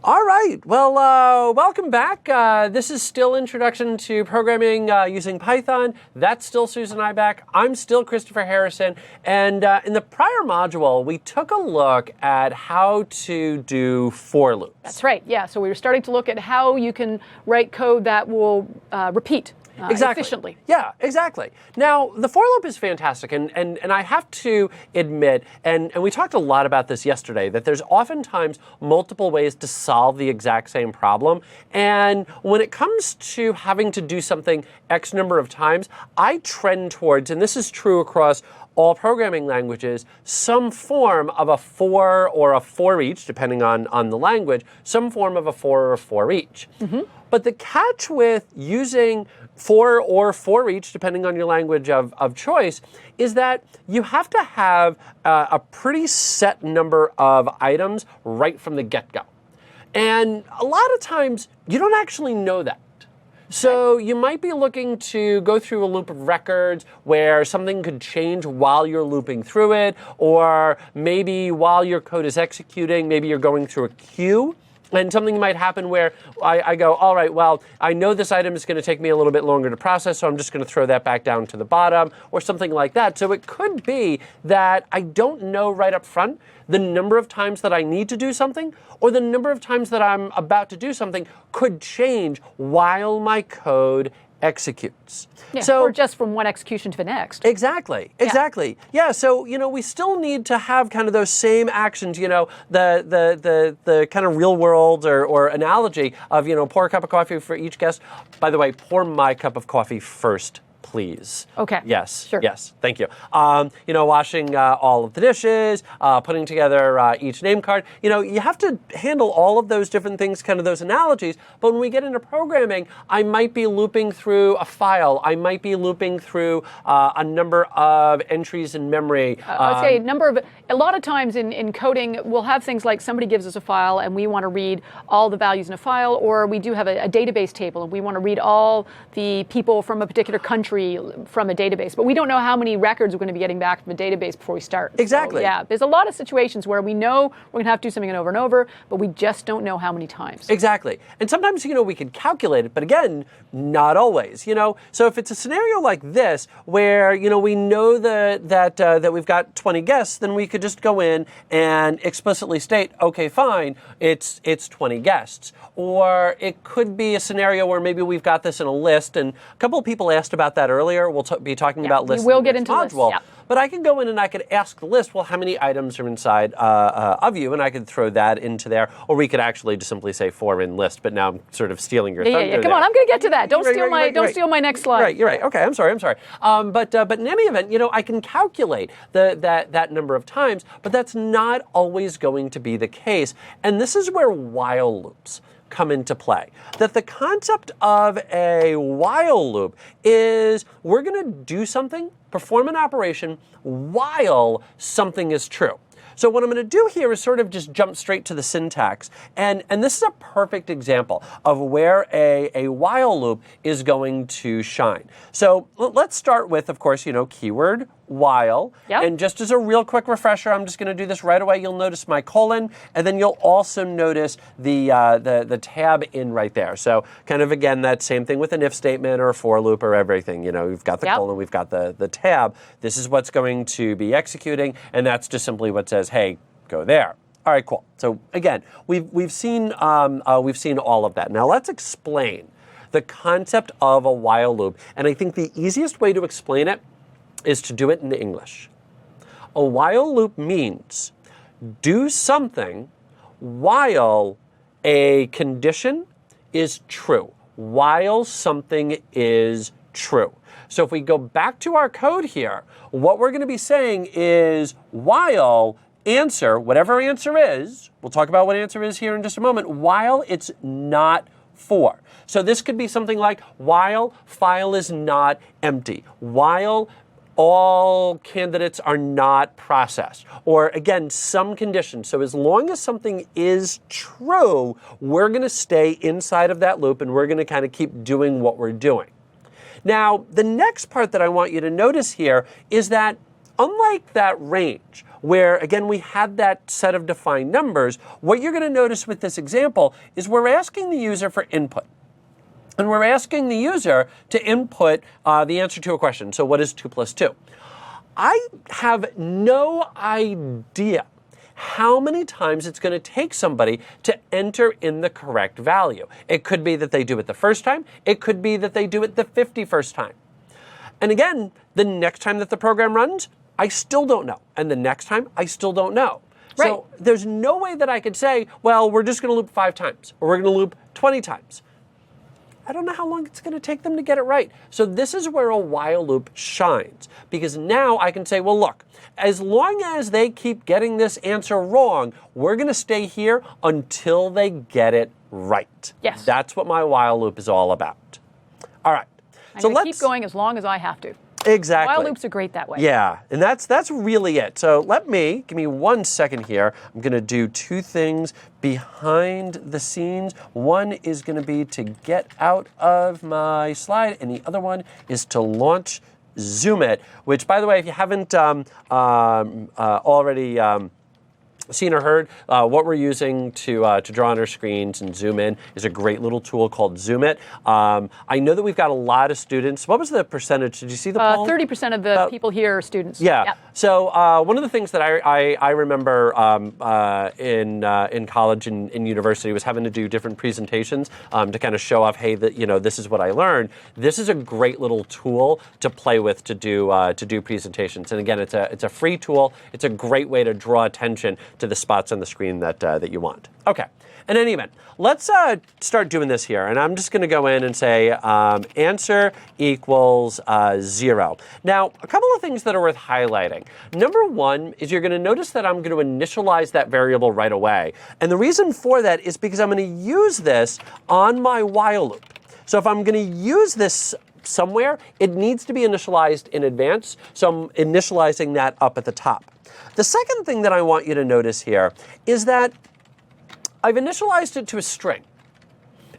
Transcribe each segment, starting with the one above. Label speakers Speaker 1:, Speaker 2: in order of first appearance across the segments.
Speaker 1: All right, well, welcome back. This is still Introduction to Programming using Python. That's still Susan Ibach. I'm still Christopher Harrison. And in the prior module, we took a look at how to do for loops.
Speaker 2: That's right, yeah. So we were starting to look at how you can write code that will repeat. Efficiently.
Speaker 1: Yeah, exactly. Now, the for loop is fantastic, and I have to admit, and we talked a lot about this yesterday, that there's oftentimes multiple ways to solve the exact same problem, and when it comes to having to do something X number of times, I trend towards, and this is true across all programming languages, some form of a for or a for each, depending on the language, some form of a for or a for each. Mm-hmm. But the catch with using for or for each, depending on your language of choice, is that you have to have a pretty set number of items right from the get-go. And a lot of times, you don't actually know that. So you might be looking to go through a loop of records where something could change while you're looping through it, or maybe while your code is executing, maybe you're going through a queue. And something might happen where I go, all right, well, I know this item is going to take me a little bit longer to process, so I'm just going to throw that back down to the bottom, or something like that. So it could be that I don't know right up front the number of times that I need to do something, or the number of times that I'm about to do something could change while my code executes.
Speaker 2: Yeah, so, or just from one execution to the next.
Speaker 1: Exactly. Yeah, so, we still need to have kind of those same actions, the kind of real world or analogy of, pour a cup of coffee for each guest. By the way, pour my cup of coffee first, please.
Speaker 2: Okay.
Speaker 1: Yes.
Speaker 2: Sure.
Speaker 1: Yes. Thank you. Washing all of the dishes, putting together each name card. You have to handle all of those different things, kind of those analogies. But when we get into programming, I might be looping through a file. I might be looping through a number of entries in memory.
Speaker 2: I'd say a lot of times in coding, we'll have things like somebody gives us a file and we want to read all the values in a file, or we do have a database table and we want to read all the people from a particular country from a database, but we don't know how many records we're going to be getting back from a database before we start.
Speaker 1: Exactly.
Speaker 2: So, yeah, there's a lot of situations where we know we're going to have to do something over and over, but we just don't know how many times.
Speaker 1: Exactly. And sometimes, we can calculate it, but again, not always, So if it's a scenario like this, where, we know that we've got 20 guests, then we could just go in and explicitly state, okay, fine, it's 20 guests. Or it could be a scenario where maybe we've got this in a list, and a couple of people asked about that earlier. We'll be talking about lists.
Speaker 2: We will get into
Speaker 1: module.
Speaker 2: lists. Yeah.
Speaker 1: But I can go in and I could ask the list, well, how many items are inside of you? And I could throw that into there. Or we could actually just simply say for in list, but now I'm sort of stealing your thunder.
Speaker 2: Yeah. Come on, I'm going to get to that. Don't steal my next slide.
Speaker 1: You're right. Okay, I'm sorry. But in any event, I can calculate that number of times, but that's not always going to be the case. And this is where while loops come into play. That the concept of a while loop is we're going to do something, perform an operation, while something is true. So what I'm going to do here is sort of just jump straight to the syntax. And this is a perfect example of where a while loop is going to shine. So let's start with, of course, keyword while.
Speaker 2: Yep.
Speaker 1: And just as a real quick refresher, I'm just going to do this right away. You'll notice my colon, and then you'll also notice the tab in right there. So kind of, again, that same thing with an if statement or a for loop or everything. We've got the colon, we've got the tab. This is what's going to be executing, and that's just simply what says, hey, go there. All right, cool. So again, we've seen all of that. Now let's explain the concept of a while loop, and I think the easiest way to explain it is to do it in English. A while loop means do something while a condition is true, while something is true. So if we go back to our code here, what we're going to be saying is while answer, whatever answer is, we'll talk about what answer is here in just a moment, while it's not for. So this could be something like while file is not empty, while all candidates are not processed, or again, some conditions. So as long as something is true, we're going to stay inside of that loop and we're going to kind of keep doing what we're doing. Now, the next part that I want you to notice here is that unlike that range, where again we had that set of defined numbers, what you're going to notice with this example is we're asking the user for input. And we're asking the user to input the answer to a question. So what is 2 plus 2? I have no idea how many times it's going to take somebody to enter in the correct value. It could be that they do it the first time. It could be that they do it the 51st time. And again, the next time that the program runs, I still don't know. And the next time, I still don't know.
Speaker 2: Right.
Speaker 1: So there's no way that I could say, well, we're just going to loop 5 times, or we're going to loop 20 times. I don't know how long it's going to take them to get it right. So this is where a while loop shines, because now I can say, well, look, as long as they keep getting this answer wrong, we're going to stay here until they get it right.
Speaker 2: Yes.
Speaker 1: That's what my while loop is all about. All right.
Speaker 2: I'm going to keep going as long as I have to.
Speaker 1: Exactly.
Speaker 2: While loops are great that way.
Speaker 1: Yeah, and that's really it. So give me 1 second here. I'm going to do 2 things behind the scenes. One is going to be to get out of my slide, and the other one is to launch Zoomit, which, by the way, if you haven't already seen or heard, what we're using to draw on our screens and zoom in is a great little tool called Zoomit. I know that we've got a lot of students. What was the percentage? Did you see the poll?
Speaker 2: 30% of the people here are students.
Speaker 1: Yeah.
Speaker 2: Yep.
Speaker 1: So one of the things that I remember in college and in university was having to do different presentations to kind of show off, hey, this is what I learned. This is a great little tool to play with to do presentations. And again, it's a free tool. It's a great way to draw attention to the spots on the screen that you want. Okay. In any event, let's start doing this here. And I'm just going to go in and say answer equals 0. Now, a couple of things that are worth highlighting. Number one is you're going to notice that I'm going to initialize that variable right away. And the reason for that is because I'm going to use this on my while loop. So if I'm going to use this somewhere, it needs to be initialized in advance. So I'm initializing that up at the top. The second thing that I want you to notice here is that I've initialized it to a string,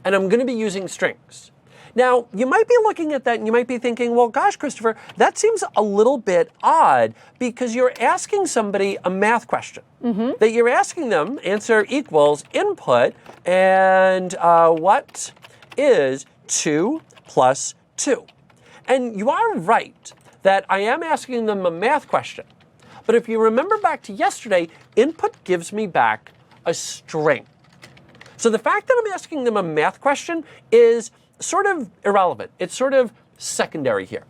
Speaker 1: and I'm going to be using strings. Now, you might be looking at that and you might be thinking, well, gosh, Christopher, that seems a little bit odd because you're asking somebody a math question. That you're asking them, answer equals input, and what is 2 plus 2? And you are right that I am asking them a math question. But if you remember back to yesterday, input gives me back a string. So the fact that I'm asking them a math question is sort of irrelevant. It's sort of secondary here.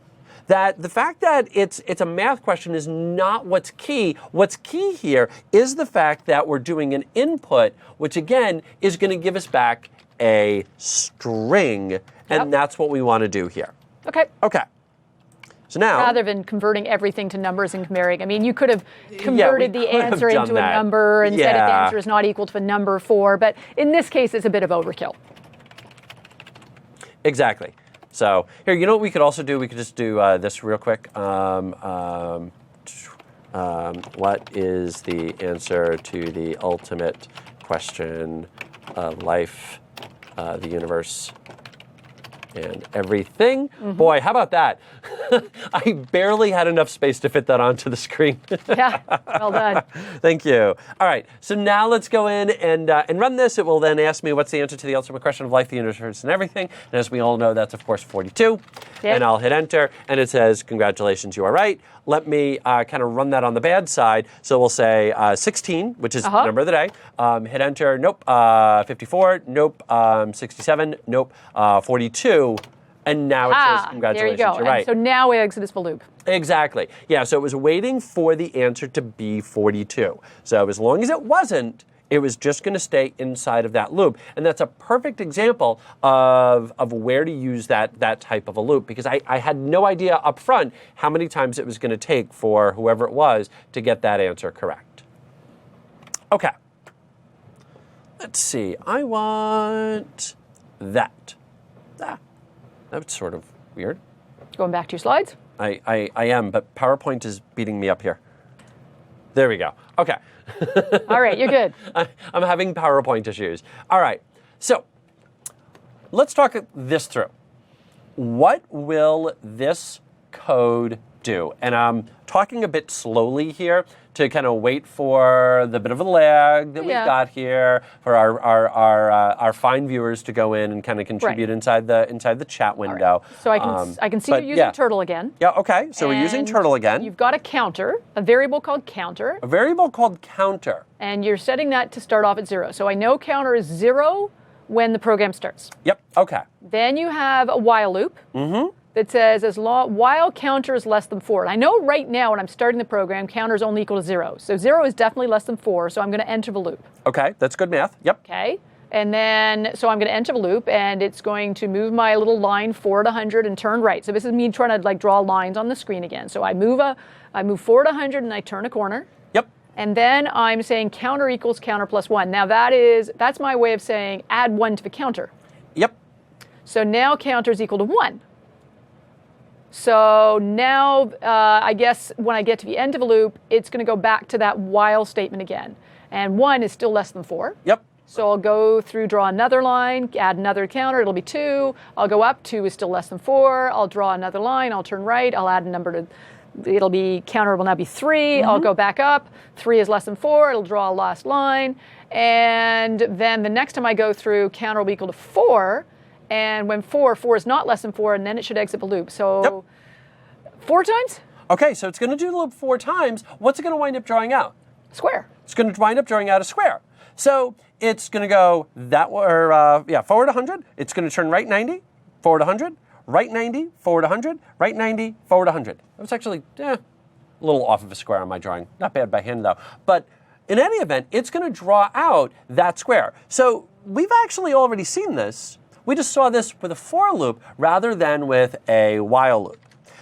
Speaker 1: That the fact that it's a math question is not what's key. What's key here is the fact that we're doing an input, which again is going to give us back a string, and that's what we want to do here.
Speaker 2: Okay.
Speaker 1: Okay. So now,
Speaker 2: rather than converting everything to numbers and comparing, I mean, you could have converted the answer into a number and said if the answer is not equal to a number 4, but in this case, it's a bit of overkill.
Speaker 1: Exactly. So here, you know what we could also do? We could just do this real quick. What is the answer to the ultimate question of life, the universe, and everything? Boy, how about that? I barely had enough space to fit that onto the screen.
Speaker 2: Yeah, well done.
Speaker 1: Thank you. All right, so now let's go in and run this. It will then ask me what's the answer to the ultimate question of life, the universe, and everything. And as we all know, that's, of course, 42.
Speaker 2: Yep.
Speaker 1: And I'll hit enter, and it says, congratulations, you are right. Let me kind of run that on the bad side. So we'll say 16, which is the number of the day. Hit enter, nope. 54, nope. 67, nope. 42. And now it says, congratulations,
Speaker 2: there you go.
Speaker 1: You're right.
Speaker 2: And so now we exit this loop.
Speaker 1: Exactly. Yeah, so it was waiting for the answer to be 42. So as long as it wasn't, it was just going to stay inside of that loop. And that's a perfect example of where to use that type of a loop, because I had no idea up front how many times it was going to take for whoever it was to get that answer correct. Okay. Let's see. I want that. That's sort of weird.
Speaker 2: Going back to your slides.
Speaker 1: I am, but PowerPoint is beating me up here. There we go. Okay.
Speaker 2: All right, you're good.
Speaker 1: I'm having PowerPoint issues. All right. So let's talk this through. what will this code do? And I'm talking a bit slowly here to kind of wait for the bit of a lag that we've got here for our fine viewers to go in and kind of contribute inside the chat window.
Speaker 2: Right. So I can see you're using turtle again.
Speaker 1: Yeah. Okay. So we're using turtle again.
Speaker 2: You've got a counter, a variable called counter.
Speaker 1: A variable called counter.
Speaker 2: And you're setting that to start off at 0. So I know counter is 0 when the program starts.
Speaker 1: Yep. Okay.
Speaker 2: Then you have a while loop. That says while counter is less than 4. And I know right now when I'm starting the program, counter is only equal to 0. So 0 is definitely less than 4, so I'm going to enter the loop.
Speaker 1: Okay, that's good math. Yep.
Speaker 2: Okay. And then, so I'm going to enter the loop, and it's going to move my little line forward 100 and turn right. So this is me trying to like draw lines on the screen again. So I move forward 100 and I turn a corner.
Speaker 1: Yep.
Speaker 2: And then I'm saying counter equals counter plus 1. Now that's my way of saying add 1 to the counter.
Speaker 1: Yep.
Speaker 2: So now counter is equal to 1. So now, I guess when I get to the end of the loop, it's going to go back to that while statement again. And 1 is still less than 4.
Speaker 1: Yep.
Speaker 2: So I'll go through, draw another line, add another counter, it'll be 2. I'll go up, 2 is still less than 4. I'll draw another line, I'll turn right, I'll add a number to, it'll be, counter will now be 3. I'll go back up, 3 is less than 4, it'll draw a last line. And then the next time I go through, counter will be equal to 4. And when 4 is not less than 4, and then it should exit the loop. So 4 times?
Speaker 1: Okay, so it's going to do the loop 4 times. What's it going to wind up drawing out?
Speaker 2: Square.
Speaker 1: It's going to wind up drawing out a square. So it's going to go forward 100. It's going to turn right 90, forward 100, right 90, forward 100, right 90, forward 100. That was actually a little off of a square on my drawing. Not bad by hand, though. But in any event, it's going to draw out that square. So we've actually already seen this. We just saw this with a for loop rather than with a while loop.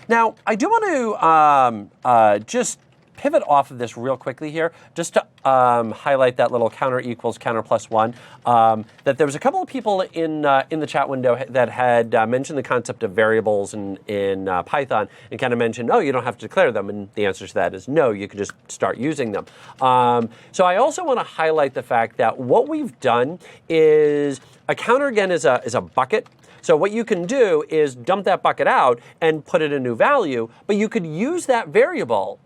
Speaker 1: Now, I do want to just pivot off of this real quickly here, just to highlight that little counter equals counter plus 1. That there was a couple of people in the chat window that had mentioned the concept of variables in Python and kind of mentioned, oh, you don't have to declare them. And the answer to that is no, you can just start using them. So I also want to highlight the fact that what we've done is a counter, again, is a bucket. So what you can do is dump that bucket out and put in a new value, but you could use that variable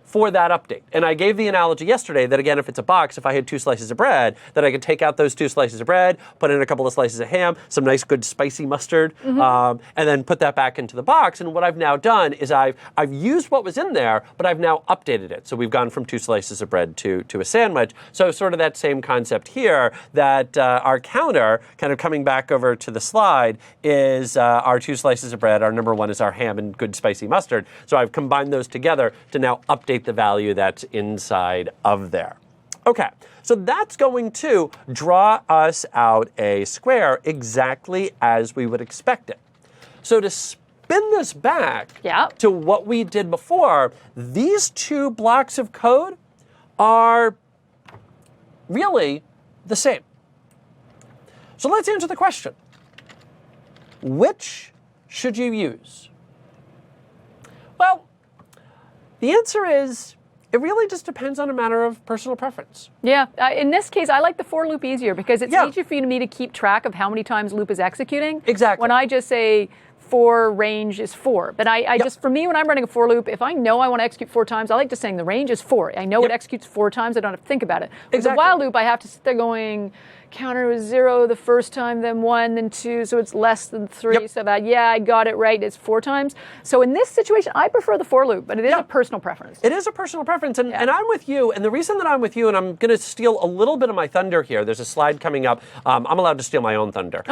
Speaker 1: for that update. And I gave the analogy yesterday that, again, if it's a box, if I had 2 slices of bread, that I could take out those 2 slices of bread, put in a couple of slices of ham, some nice good spicy mustard, and then put that back into the box. And what I've now done is I've used what was in there, but I've now updated it. So we've gone from 2 slices of bread to a sandwich. So sort of that same concept here, that our counter, kind of coming back over to the slide, is our 2 slices of bread. Our number 1 is our ham and good spicy mustard. So I've combined those together to now update the value that's inside of there. Okay, so that's going to draw us out a square exactly as we would expect it. So to spin this back to what we did before, these 2 blocks of code are really the same. So let's answer the question. Which should you use? Well, the answer is, it really just depends on a matter of personal preference.
Speaker 2: Yeah, in this case, I like the for loop easier because it's easier for me to keep track of how many times loop is executing.
Speaker 1: Exactly.
Speaker 2: When I just say for range is 4. But I just, for me, when I'm running a for loop, if I know I want to execute 4 times, I like just saying the range is 4. I know it executes 4 times. I don't have to think about it. With the while loop, I have to sit there going, counter was 0 the first time, then 1, then 2, so it's less than 3. So that, I got it right, it's 4 times. So in this situation, I prefer the for loop, but it is a personal preference.
Speaker 1: It is a personal preference, and I'm with you. And the reason that I'm with you, and I'm going to steal a little bit of my thunder here, there's a slide coming up. I'm allowed to steal my own thunder.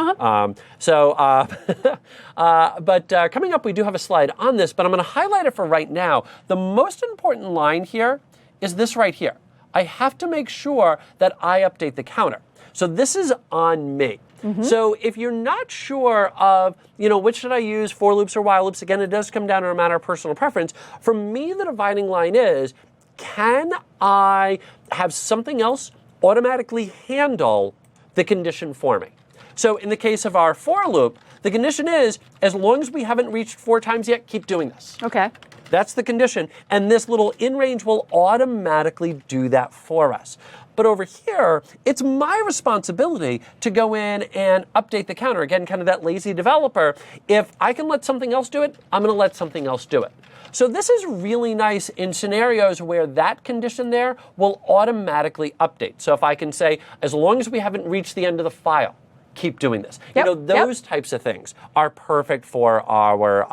Speaker 1: But coming up, we do have a slide on this, but I'm going to highlight it for right now. The most important line here is this right here. I have to make sure that I update the counter. So this is on me. So if you're not sure of, which should I use, for loops or while loops, again, it does come down to a matter of personal preference. For me, the dividing line is, can I have something else automatically handle the condition for me? So in the case of our for loop, The condition is, as long as we haven't reached 4 times yet, keep doing this.
Speaker 2: Okay.
Speaker 1: That's the condition, and this little in range will automatically do that for us. But over here, it's my responsibility to go in and update the counter. Again, kind of that lazy developer. If I can let something else do it, I'm going to let something else do it. So this is really nice in scenarios where that condition there will automatically update. So if I can say, as long as we haven't reached the end of the file, keep doing this.
Speaker 2: Yep,
Speaker 1: You know, those types of things are perfect for our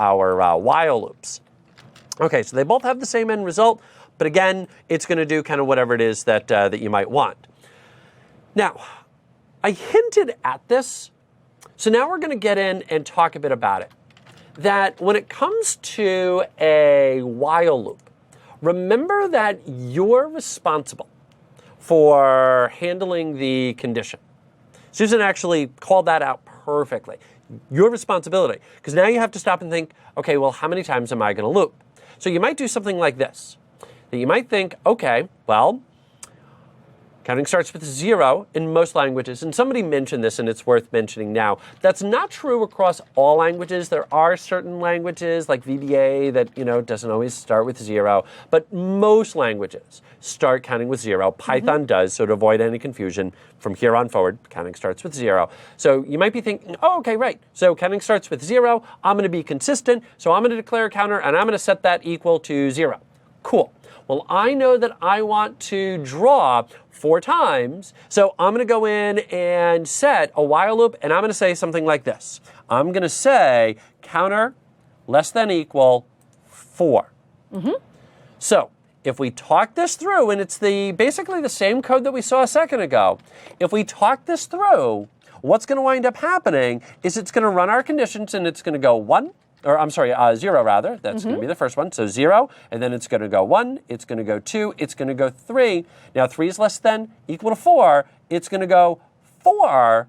Speaker 1: while loops. Okay, so they both have the same end result, but again, it's going to do kind of whatever it is that you might want. Now, I hinted at this, so now we're going to get in and talk a bit about it. That when it comes to a while loop, remember that you're responsible for handling the condition. Susan actually called that out perfectly. Your responsibility, because now you have to stop and think, okay, well, how many times am I going to loop? So you might do something like this. That you might think, okay, well, counting starts with 0 in most languages, and somebody mentioned this, and it's worth mentioning now. That's not true across all languages. There are certain languages, like VBA, that doesn't always start with 0, but most languages start counting with 0. Python does, so to avoid any confusion, from here on forward, counting starts with 0. So you might be thinking, oh, okay, right. So counting starts with 0. I'm going to be consistent, so I'm going to declare a counter, and I'm going to set that equal to 0. Cool. Well, I know that I want to draw 4 times, so I'm going to go in and set a while loop, and I'm going to say something like this. I'm going to say counter less than equal 4. So if we talk this through, and it's basically the same code that we saw a second ago, if we talk this through, what's going to wind up happening is it's going to run our conditions, and it's going to go 0 rather. That's going to be the first one. So 0, and then it's going to go 1, it's going to go 2, it's going to go 3. Now 3 is less than equal to 4. It's going to go 4,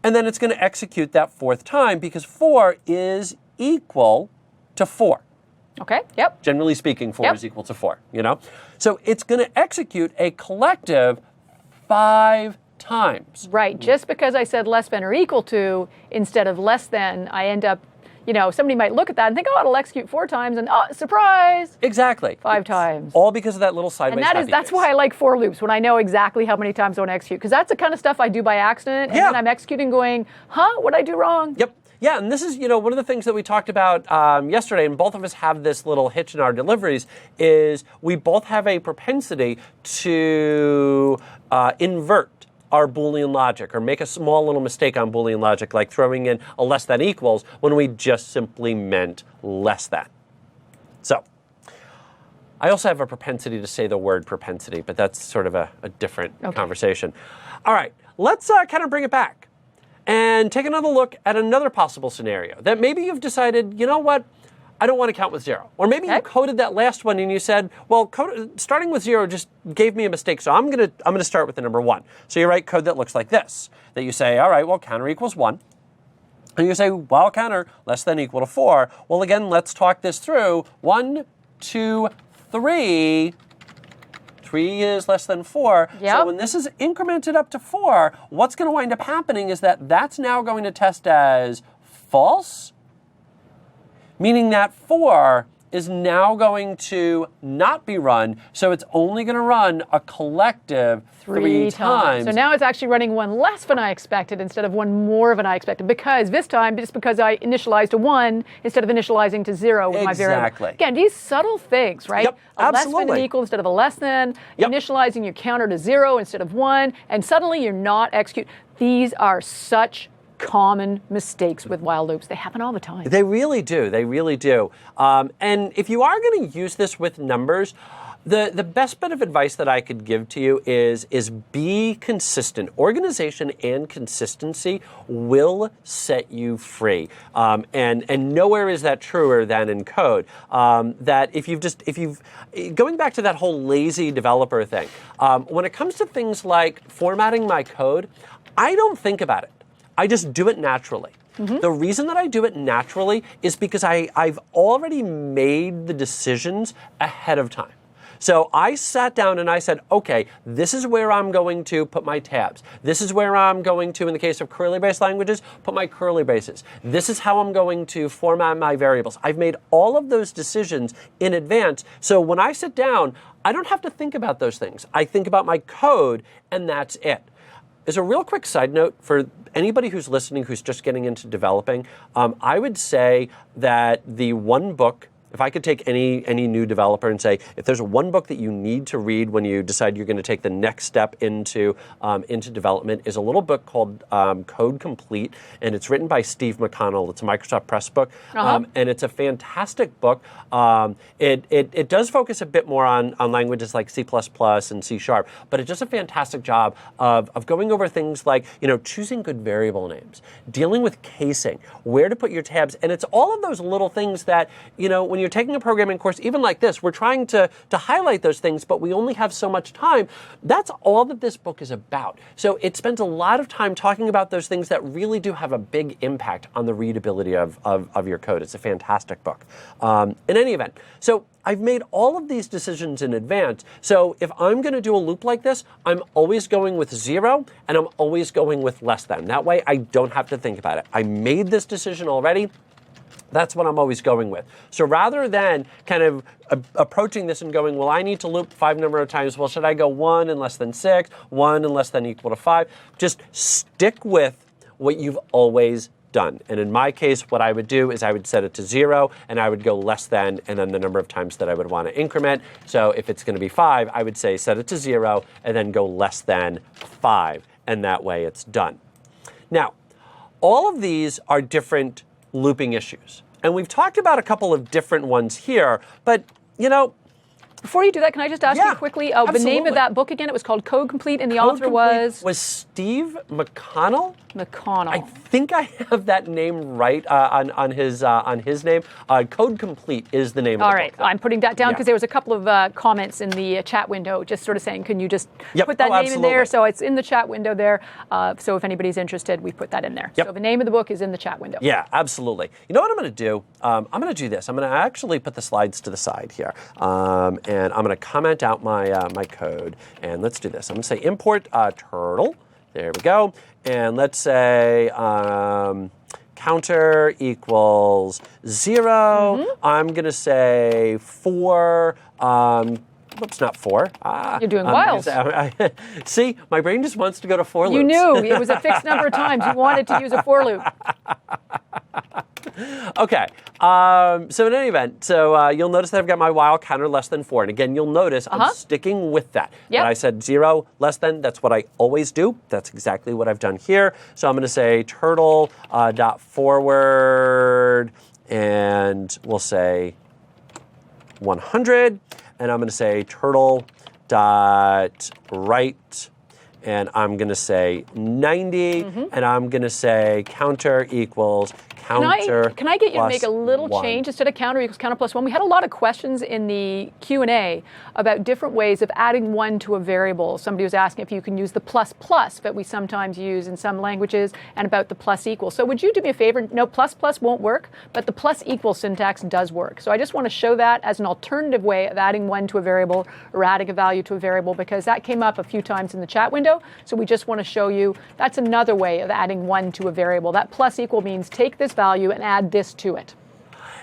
Speaker 1: and then it's going to execute that 4th time because 4 is equal to 4.
Speaker 2: Okay, yep.
Speaker 1: Generally speaking, 4 is equal to 4, So it's going to execute a collective 5 times.
Speaker 2: Right, just because I said less than or equal to instead of less than, I end up somebody might look at that and think, oh, it'll execute 4 times, and surprise!
Speaker 1: Exactly.
Speaker 2: 5 times.
Speaker 1: All because of that little sideways
Speaker 2: And that's why I like for loops, when I know exactly how many times I want to execute. Because that's the kind of stuff I do by accident, and then I'm executing going, what did I do wrong?
Speaker 1: Yep. Yeah, and this is, one of the things that we talked about yesterday, and both of us have this little hitch in our deliveries, is we both have a propensity to invert our Boolean logic, or make a small little mistake on Boolean logic, like throwing in a less than equals when we just simply meant less than. So, I also have a propensity to say the word propensity, but that's sort of a different conversation. All right, let's kind of bring it back and take another look at another possible scenario that maybe you've decided, you know what, I don't want to count with 0. Or maybe you coded that last one and you said, well, starting with 0 just gave me a mistake, so I'm going to start with the number 1. So you write code that looks like this, that you say, all right, well, counter equals 1. And you say, well, counter less than equal to 4. Well, again, let's talk this through. 1, 2, 3. 3 is less than 4.
Speaker 2: Yep.
Speaker 1: So when this is incremented up to 4, what's going to wind up happening is that's now going to test as false, meaning that 4 is now going to not be run, so it's only going to run a collective 3 times.
Speaker 2: So now it's actually running 1 less than I expected instead of 1 more than I expected, because this time, just because I initialized to 1 instead of initializing to 0 with my variable.
Speaker 1: Exactly.
Speaker 2: Again, these subtle things, right?
Speaker 1: Yep,
Speaker 2: a less
Speaker 1: absolutely.
Speaker 2: than and equal instead of a less than, initializing your counter to 0 instead of 1, and suddenly you're not executing. These are such common mistakes with while loops. They happen all the time.
Speaker 1: They really do. They really do. And if you are going to use this with numbers, the best bit of advice that I could give to you is be consistent. Organization and consistency will set you free. And nowhere is that truer than in code. That if you've going back to that whole lazy developer thing, when it comes to things like formatting my code, I don't think about it. I just do it naturally. The reason that I do it naturally is because I've already made the decisions ahead of time. So I sat down and I said, okay, this is where I'm going to put my tabs. This is where I'm going to, in the case of curly brace languages, put my curly braces. This is how I'm going to format my variables. I've made all of those decisions in advance. So when I sit down, I don't have to think about those things. I think about my code, and that's it. As a real quick side note, for anybody who's listening who's just getting into developing, I would say that the one book, if I could take any new developer and say, if there's one book that you need to read when you decide you're going to take the next step into development, is a little book called Code Complete, and it's written by Steve McConnell. It's a Microsoft Press book, and it's a fantastic book. It does focus a bit more on languages like C++ and C#, but it does a fantastic job of going over things like, choosing good variable names, dealing with casing, where to put your tabs, and it's all of those little things that, when you're taking a programming course, even like this, we're trying to highlight those things, but we only have so much time. That's all that this book is about. So it spends a lot of time talking about those things that really do have a big impact on the readability of your code. It's a fantastic book. In any event, so I've made all of these decisions in advance. So if I'm going to do a loop like this, I'm always going with 0, and I'm always going with less than. That way, I don't have to think about it. I made this decision already. That's what I'm always going with. So rather than kind of approaching this and going, well, I need to loop 5 number of times. Well, should I go 1 and less than 6, 1 and less than equal to 5? Just stick with what you've always done. And in my case, what I would do is I would set it to 0, and I would go less than, and then the number of times that I would want to increment. So if it's going to be 5, I would say set it to 0, and then go less than 5. And that way it's done. Now, all of these are different looping issues. And we've talked about a couple of different ones here, but
Speaker 2: before you do that, can I just ask you quickly the name
Speaker 1: absolutely.
Speaker 2: of that book again? It was called Code Complete, and the author was
Speaker 1: Steve McConnell.
Speaker 2: McConnell.
Speaker 1: I think I have that name right on his name. Code Complete is the name of the book.
Speaker 2: All right, I'm putting that down because there was a couple of comments in the chat window just sort of saying, can you just put that name in there? So it's in the chat window there. So if anybody's interested, we put that in there. So the name of the book is in the chat window.
Speaker 1: Yeah, absolutely. You know what I'm going to do? I'm going to do this. I'm going to actually put the slides to the side here. And I'm going to comment out my my code. And let's do this. I'm going to say import turtle. There we go. And let's say counter equals 0. I'm going to say 4. Whoops, not 4.
Speaker 2: You're doing wild.
Speaker 1: See, my brain just wants to go to for loops.
Speaker 2: You knew. It was a fixed number of times. You wanted to use a for loop.
Speaker 1: Okay, so in any event, you'll notice that I've got my while counter less than 4. And again, you'll notice I'm sticking with that. When I said 0 less than, that's what I always do. That's exactly what I've done here. So I'm going to say turtle dot forward, and we'll say 100. And I'm going to say turtle dot right, and I'm going to say 90, and I'm going to say counter equals counter.
Speaker 2: Can I get you to make a little
Speaker 1: 1.
Speaker 2: change instead of counter equals counter plus 1? We had a lot of questions in the Q&A about different ways of adding 1 to a variable. Somebody was asking if you can use the plus plus that we sometimes use in some languages, and about the plus equal. So would you do me a favor? No, plus plus won't work, but the plus equal syntax does work. So I just want to show that as an alternative way of adding 1 to a variable or adding a value to a variable, because that came up a few times in the chat window. So we just want to show you that's another way of adding 1 to a variable. That plus equal means take this value and add this to it.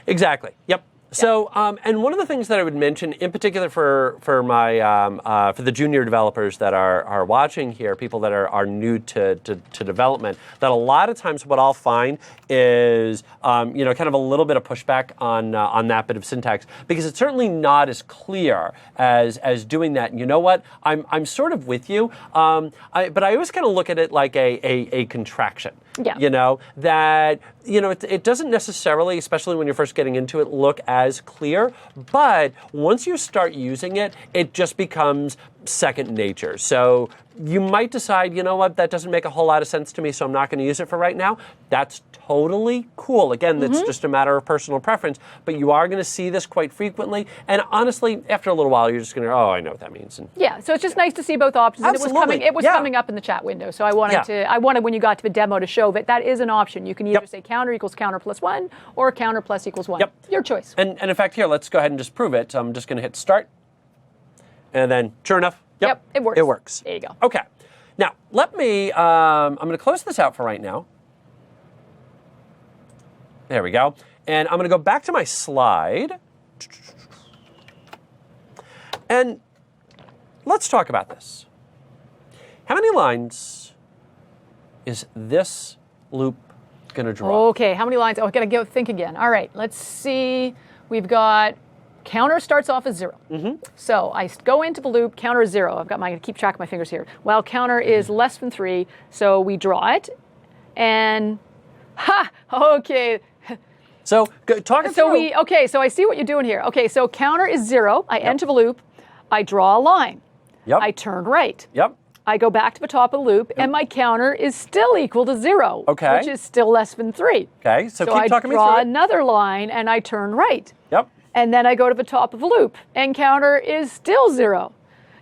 Speaker 1: Exactly. Yep. So, and one of the things that I would mention, in particular for my for the junior developers that are watching here, people that are new to development, that a lot of times what I'll find is kind of a little bit of pushback on that bit of syntax, because it's certainly not as clear as doing that. And you know what? I'm sort of with you, but I always kind of look at it like a contraction.
Speaker 2: Yeah.
Speaker 1: That it doesn't necessarily, especially when you're first getting into it, look as clear. But once you start using it, it just becomes second nature. So you might decide, you know what, that doesn't make a whole lot of sense to me, so I'm not going to use it for right now. That's totally cool. Again, that's just a matter of personal preference, but you are going to see this quite frequently. And honestly, after a little while, you're just going to, I know what that means. And
Speaker 2: yeah, so it's just nice to see both options.
Speaker 1: Absolutely.
Speaker 2: And it was coming up in the chat window, so I wanted when you got to the demo to show that is an option. You can either say counter equals counter plus 1 or counter plus equals 1.
Speaker 1: Yep.
Speaker 2: Your choice.
Speaker 1: And in fact, here, let's go ahead and just prove it. So I'm just going to hit start. And then, sure enough,
Speaker 2: Yep, it works.
Speaker 1: It works.
Speaker 2: There you go.
Speaker 1: Okay. Now, let me, I'm going to close this out for right now. There we go. And I'm going to go back to my slide. And let's talk about this. How many lines is this loop going to draw?
Speaker 2: Okay, how many lines? Oh, I got to go think again. All right, let's see. We've got counter starts off as 0. So I go into the loop, counter is 0. I've got my, keep track of my fingers here. Well, counter is less than 3, so we draw it. And, okay.
Speaker 1: So talk it through.
Speaker 2: So I see what you're doing here. Okay, so counter is 0. I enter the loop. I draw a line.
Speaker 1: Yep.
Speaker 2: I turn right.
Speaker 1: Yep.
Speaker 2: I go back to the top of the loop, and my counter is still equal to 0,
Speaker 1: Okay.
Speaker 2: which is still less than 3.
Speaker 1: Okay, so keep
Speaker 2: I
Speaker 1: talking me
Speaker 2: draw
Speaker 1: through it.
Speaker 2: another line, and I turn right.
Speaker 1: Yep.
Speaker 2: And then I go to the top of the loop, and counter is still 0.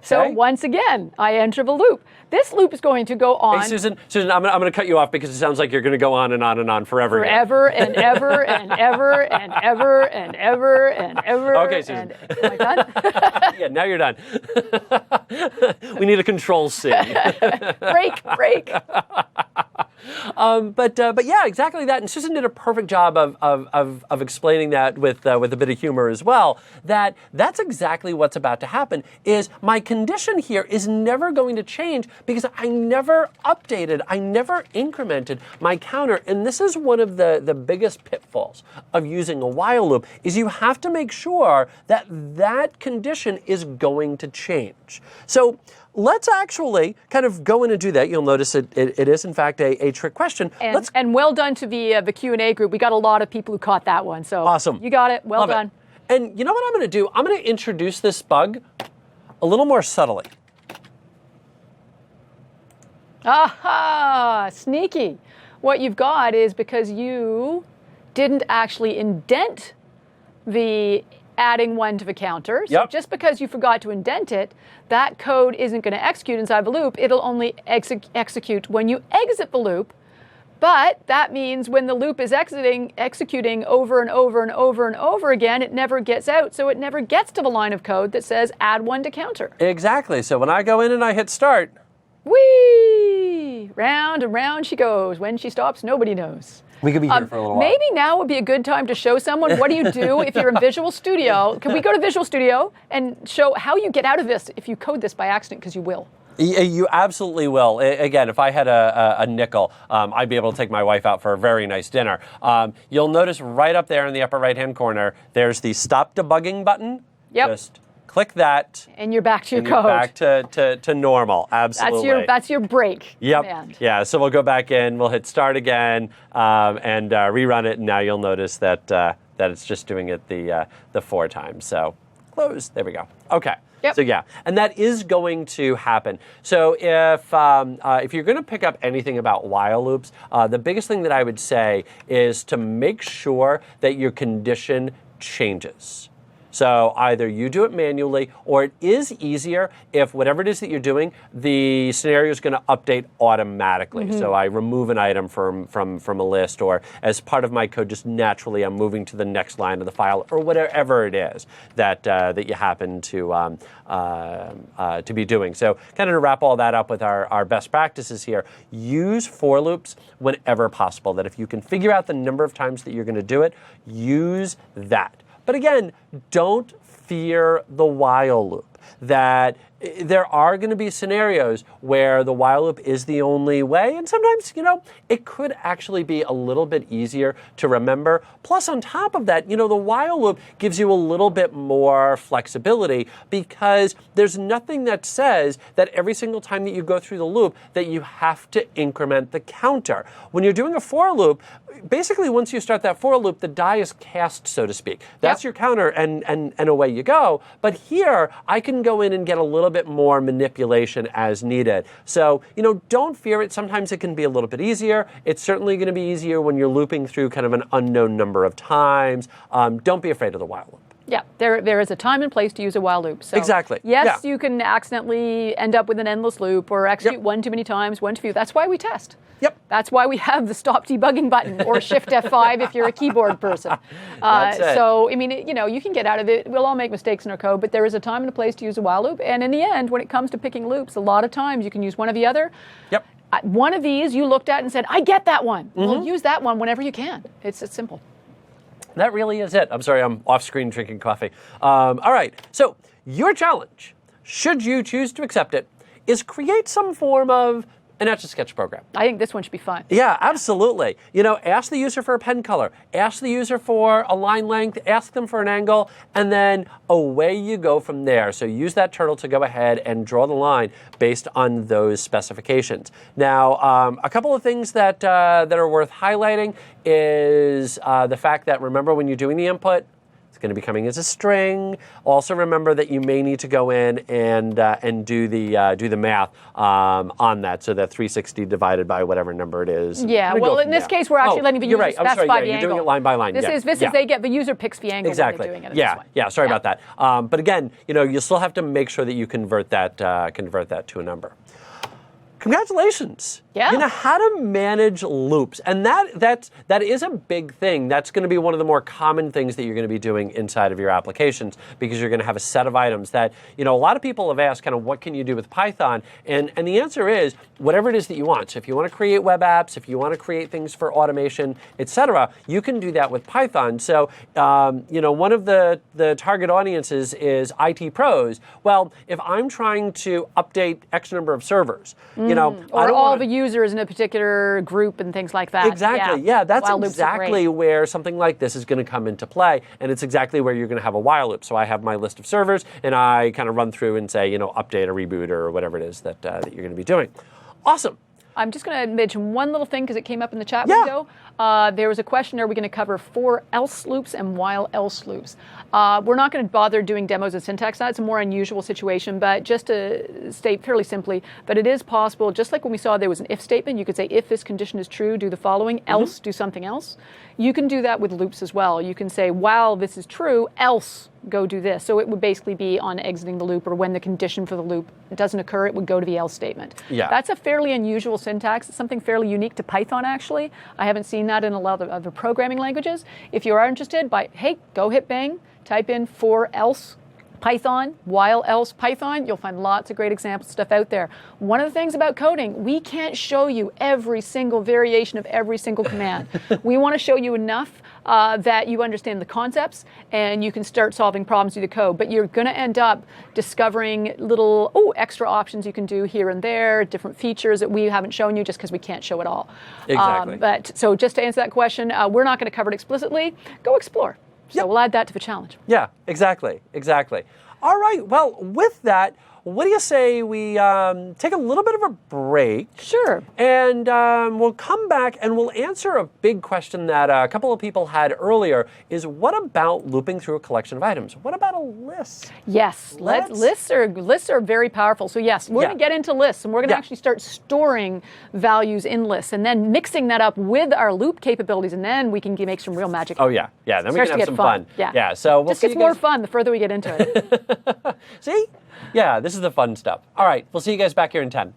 Speaker 2: So
Speaker 1: Okay.
Speaker 2: once again, I enter the loop. This loop is going to go on
Speaker 1: Hey, Susan, I'm going to cut you off because it sounds like you're going to go on and on and on forever. Here.
Speaker 2: forever and ever and ever and ever and ever and ever.
Speaker 1: Okay, Susan.
Speaker 2: Am I done?
Speaker 1: Yeah, now you're done. We need a control C.
Speaker 2: break.
Speaker 1: But yeah, exactly that. And Susan did a perfect job of explaining that with a bit of humor as well. That's exactly what's about to happen. Is my condition here is never going to change because I never updated, I never incremented my counter. And this is one of the biggest pitfalls of using a while loop is you have to make sure that that condition is going to change. So let's actually kind of go in and do that. You'll notice it is, in fact, a trick question.
Speaker 2: And well done to the Q&A group. We got a lot of people who caught that one. So
Speaker 1: awesome.
Speaker 2: You got it. Well
Speaker 1: Love
Speaker 2: done.
Speaker 1: It. And you know what I'm going to do? I'm going to introduce this bug a little more subtly.
Speaker 2: Aha! Sneaky. What you've got is because you didn't actually indent the adding 1 to the counter. So
Speaker 1: Yep.
Speaker 2: just because you forgot to indent it, that code isn't going to execute inside the loop. It'll only execute when you exit the loop. But that means when the loop is executing over and over and over and over again, it never gets out. So it never gets to the line of code that says add 1 to counter.
Speaker 1: Exactly. So when I go in and I hit start.
Speaker 2: Whee! Round and round she goes. When she stops, nobody knows.
Speaker 1: We could be here for a little while.
Speaker 2: Maybe now would be a good time to show someone what do you do if you're in Visual Studio. Can we go to Visual Studio and show how you get out of this if you code this by accident, because you will.
Speaker 1: You absolutely will. Again, if I had a nickel, I'd be able to take my wife out for a very nice dinner. You'll notice right up there in the upper right-hand corner, there's the Stop Debugging button.
Speaker 2: Yep.
Speaker 1: Just click that.
Speaker 2: And you're back to your
Speaker 1: and you're
Speaker 2: code.
Speaker 1: back to normal. Absolutely.
Speaker 2: That's your break command.
Speaker 1: Yep. Yeah. So we'll go back in. We'll hit start again and rerun it. And now you'll notice that it's just doing it the 4 times. So close. There we go. Okay.
Speaker 2: Yep.
Speaker 1: So yeah, and that is going to happen. So if you're going to pick up anything about while loops, the biggest thing that I would say is to make sure that your condition changes. So either you do it manually, or it is easier if whatever it is that you're doing, the scenario is going to update automatically. So I remove an item from a list, or as part of my code, just naturally I'm moving to the next line of the file, or whatever it is that you happen to be doing. So kind of to wrap all that up with our best practices here, use for loops whenever possible. That if you can figure out the number of times that you're going to do it, use that. But again, don't fear the while loop. That there are going to be scenarios where the while loop is the only way, and sometimes, it could actually be a little bit easier to remember. Plus, on top of that, the while loop gives you a little bit more flexibility because there's nothing that says that every single time that you go through the loop that you have to increment the counter. When you're doing a for loop, basically once you start that for loop, the die is cast, so to speak. That's your counter, and away you go. But here, I can go in and get a little bit more manipulation as needed. So, don't fear it. Sometimes it can be a little bit easier. It's certainly going to be easier when you're looping through kind of an unknown number of times. Don't be afraid of the while loop.
Speaker 2: Yeah, there is a time and place to use a while loop. So
Speaker 1: Exactly.
Speaker 2: Yes,
Speaker 1: Yeah.
Speaker 2: you can accidentally end up with an endless loop or execute one too many times, one too few. That's why we test.
Speaker 1: Yep.
Speaker 2: That's why we have the stop debugging button or Shift F5 if you're a keyboard person.
Speaker 1: That's it.
Speaker 2: So, I mean, you can get out of it. We'll all make mistakes in our code, but there is a time and a place to use a while loop. And in the end, when it comes to picking loops, a lot of times you can use one or the other.
Speaker 1: Yep.
Speaker 2: One of these you looked at and said, I get that one. Well, use that one whenever you can. It's simple.
Speaker 1: That really is it. I'm sorry, I'm off screen drinking coffee. All right, so your challenge, should you choose to accept it, is create some form of an Etch-a-Sketch program.
Speaker 2: I think this one should be fun.
Speaker 1: Yeah, absolutely. Ask the user for a pen color, ask the user for a line length, ask them for an angle, and then away you go from there. So use that turtle to go ahead and draw the line based on those specifications. Now, a couple of things that are worth highlighting is the fact that, remember, when you're doing the input, it's going to be coming as a string. Also remember that you may need to go in and do the math on that, so that 360 divided by whatever number it is.
Speaker 2: Yeah, well, in this case, we're actually letting the user specify the angle.
Speaker 1: You're doing it line by line.
Speaker 2: This is they get the user picks the angle when they're doing it.
Speaker 1: Yeah. Sorry about that. But again, you still have to make sure that you convert that to a number. Congratulations.
Speaker 2: Yeah.
Speaker 1: How to manage loops. And that is a big thing. That's going to be one of the more common things that you're going to be doing inside of your applications, because you're going to have a set of items that, a lot of people have asked kind of what can you do with Python? And the answer is whatever it is that you want. So if you want to create web apps, if you want to create things for automation, etc., you can do that with Python. So, one of the target audiences is IT pros. Well, if I'm trying to update X number of servers,
Speaker 2: or all the users in a particular group and things like that.
Speaker 1: Exactly. Yeah, that's exactly where something like this is going to come into play, and it's exactly where you're going to have a while loop. So I have my list of servers, and I kind of run through and say, update or reboot or whatever it is that you're going to be doing. Awesome.
Speaker 2: I'm just going to mention one little thing because it came up in the chat window. There was a question, are we going to cover for else loops and while else loops? We're not going to bother doing demos of syntax. That's a more unusual situation, but just to state fairly simply that it is possible, just like when we saw there was an if statement, you could say if this condition is true, do the following, else do something else. You can do that with loops as well. You can say while this is true, else go do this. So it would basically be on exiting the loop, or when the condition for the loop doesn't occur, it would go to the else statement.
Speaker 1: Yeah.
Speaker 2: That's a fairly unusual syntax. It's something fairly unique to Python, actually. I haven't seen that in a lot of other programming languages. If you are interested, go hit Bing, type in for else Python, while else Python, you'll find lots of great example stuff out there. One of the things about coding, we can't show you every single variation of every single command. We want to show you enough that you understand the concepts and you can start solving problems through the code. But you're going to end up discovering little extra options you can do here and there, different features that we haven't shown you just because we can't show it all.
Speaker 1: Exactly.
Speaker 2: So just to answer that question, we're not going to cover it explicitly. Go explore. So we'll add that to the challenge.
Speaker 1: Yeah, exactly. All right, well, with that, what do you say we take a little bit of a break?
Speaker 2: Sure.
Speaker 1: And we'll come back and we'll answer a big question that a couple of people had earlier, is what about looping through a collection of items? What about a list?
Speaker 2: Yes, lists are very powerful. So yes, we're going to get into lists, and we're going to actually start storing values in lists and then mixing that up with our loop capabilities, and then we can make some real magic.
Speaker 1: Oh yeah, then we can have some fun.
Speaker 2: Yeah.
Speaker 1: So we'll see.
Speaker 2: Just gets more fun the further we get into it.
Speaker 1: See? Yeah, this is the fun stuff. All right, we'll see you guys back here in 10.